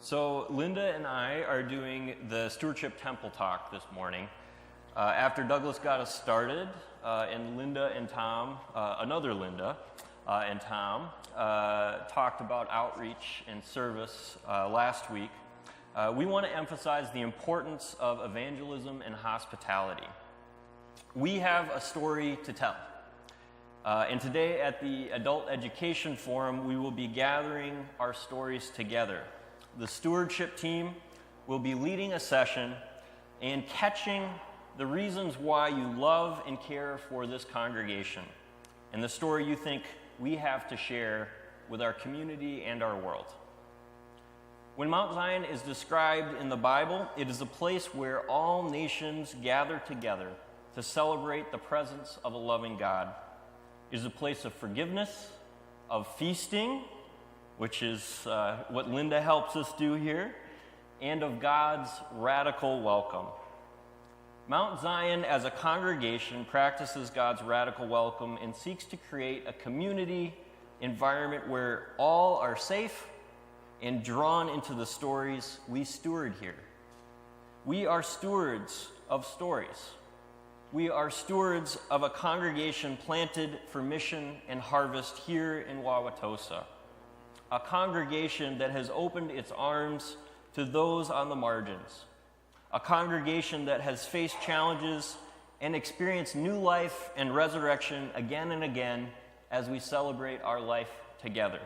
So Linda and I are doing the Stewardship Temple Talk this morning. After Douglas got us started, and Linda and Tom, another Linda and Tom, talked about outreach and service last week, we want to emphasize the importance of evangelism and hospitality. We have a story to tell. And today at the Adult Education Forum, we will be gathering our stories together. The stewardship team will be leading a session and catching the reasons why you love and care for this congregation and the story you think we have to share with our community and our world. When Mount Zion is described in the Bible, it is a place where all nations gather together to celebrate the presence of a loving God. It is a place of forgiveness, of feasting, which is what Linda helps us do here, and of God's radical welcome. Mount Zion as a congregation practices God's radical welcome and seeks to create a community environment where all are safe and drawn into the stories we steward here. We are stewards of stories. We are stewards of a congregation planted for mission and harvest here in Wauwatosa. A congregation that has opened its arms to those on the margins. A congregation that has faced challenges and experienced new life and resurrection again and again as we celebrate our life together.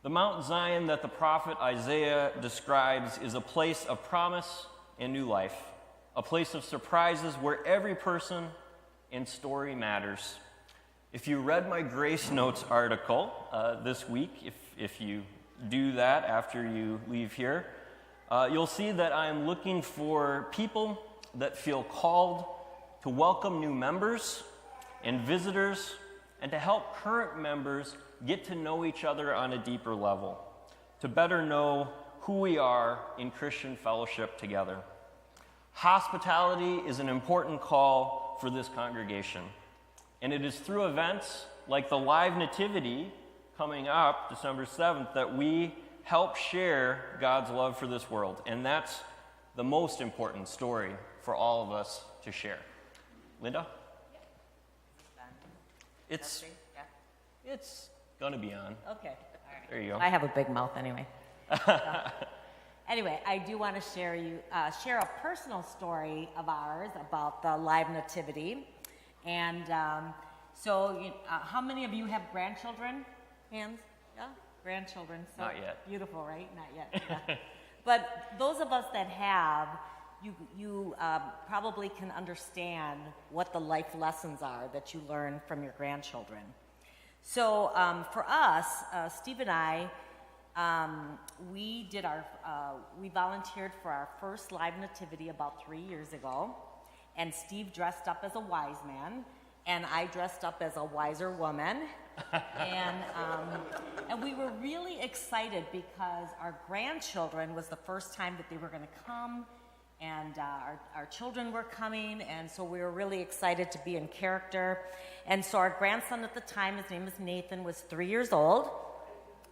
The Mount Zion that the prophet Isaiah describes is a place of promise and new life, a place of surprises where every person and story matters. If you read my Grace Notes article this week, if you do that after you leave here, you'll see that I am looking for people that feel called to welcome new members and visitors and to help current members get to know each other on a deeper level, to better know who we are in Christian fellowship together. Hospitality is an important call for this congregation. And it is through events like the Live Nativity coming up December 7th that we help share God's love for this world. And that's the most important story for all of us to share. Linda? It's going to be on. Okay. All right. There you go. I have a big mouth anyway. Anyway, I do want to share a personal story of ours about the Live Nativity. And how many of you have grandchildren? Hands? Yeah? Grandchildren. So not yet. Beautiful, right? Not yet. Yeah. But those of us that have, you probably can understand what the life lessons are that you learn from your grandchildren. So for us, Steve and I, we volunteered for our first Live Nativity about 3 years ago. And Steve dressed up as a wise man, and I dressed up as a wiser woman. And we were really excited because our grandchildren was the first time that they were going to come, and our children were coming, and so we were really excited to be in character. And so our grandson at the time, his name is Nathan, was 3 years old,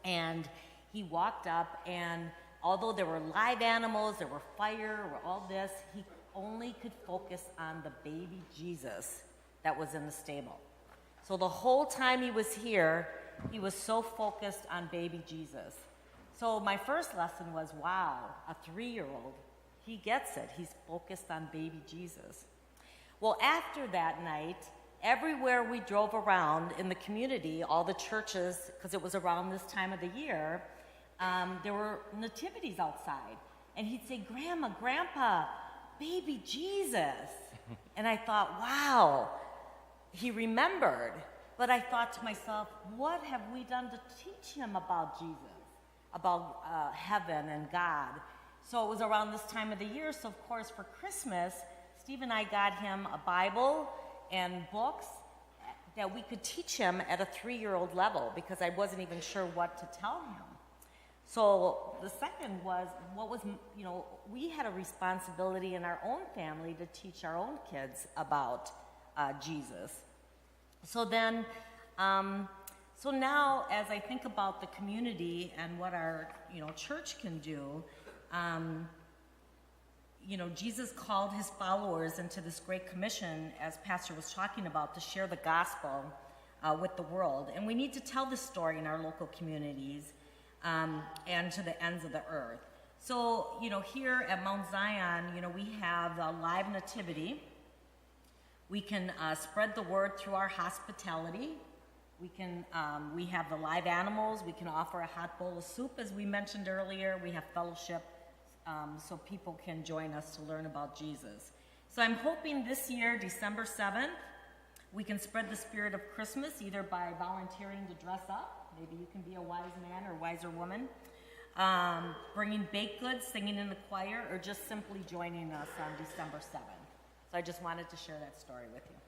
and he walked up, and although there were live animals, there were fire, all this, he only could focus on the baby Jesus that was in the stable. So the whole time he was here, he was so focused on baby Jesus. So my first lesson was, wow, a 3-year-old, he gets it. He's focused on baby Jesus. Well, after that night, everywhere we drove around in the community, all the churches, because it was around this time of the year, there were nativities outside. And he'd say, Grandma, Grandpa, baby Jesus. And I thought, wow, he remembered. But I thought to myself, what have we done to teach him about Jesus, about heaven and God? So it was around this time of the year. So of course for Christmas, Steve and I got him a Bible and books that we could teach him at a 3-year-old level because I wasn't even sure what to tell him. So the second was, we had a responsibility in our own family to teach our own kids about Jesus. So then So now, as I think about the community and what our, church can do, Jesus called his followers into this great commission, as Pastor was talking about, to share the gospel with the world. And we need to tell this story in our local communities and to the ends of the earth. So, here at Mount Zion, we have a live nativity. We can spread the word through our hospitality. We have the live animals. We can offer a hot bowl of soup, as we mentioned earlier. We have fellowship, so people can join us to learn about Jesus. So I'm hoping this year, December 7th, we can spread the spirit of Christmas either by volunteering to dress up. Maybe you can be a wise man or wiser woman. Bringing baked goods, singing in the choir, or just simply joining us on December 7th. So I just wanted to share that story with you.